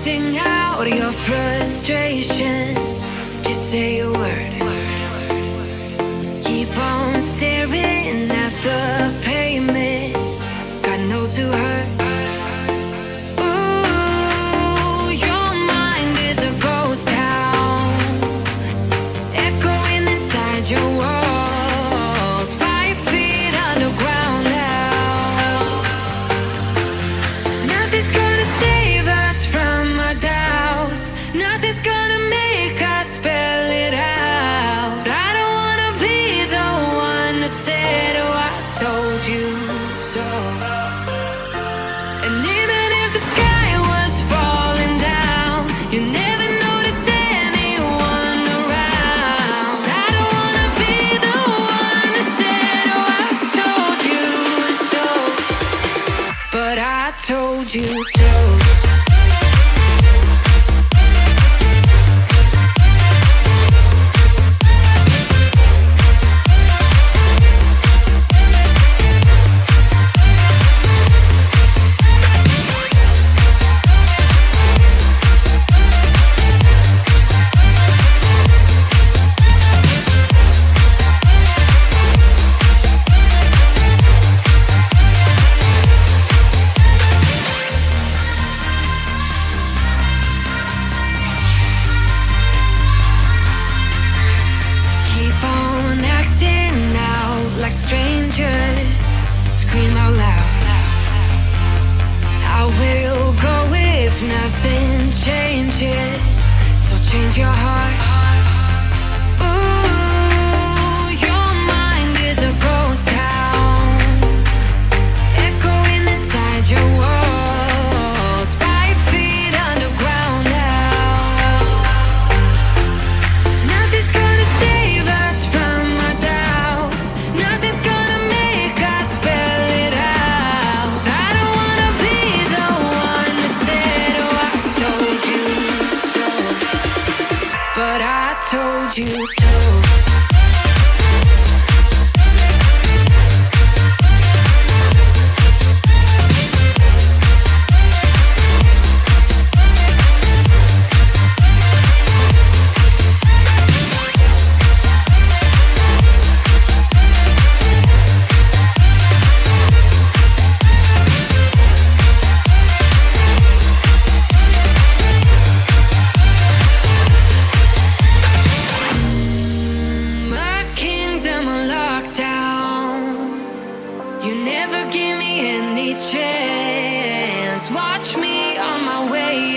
Sing out your frustration. Just say a word. Keep on staring at the pavement. God knows who hurt. Ooh, your mind is a ghost town, echoing inside your walls, 5 feet underground now. Nothing's gonna save us from our doubts. Nothing's gonna make us spell it out. I don't wanna be the one who said, oh, I told you so. And even if the sky was falling down, you never noticed anyone around. I don't wanna be the one who said, oh, I told you so. But I told you so. Keep on acting out like strangers. Scream out loud. I will go if nothing changes. So change your heart. Ooh, your mind is a ghost town, echoing inside your walls, 5 feet underground now. Nothing's gonna save us from our doubts. Nothing's gonna make us spell it out. I don't wanna be the one who said, oh, I told you so. But I told you so. My kingdom on lockdown. You never give me any chance. Watch me on my way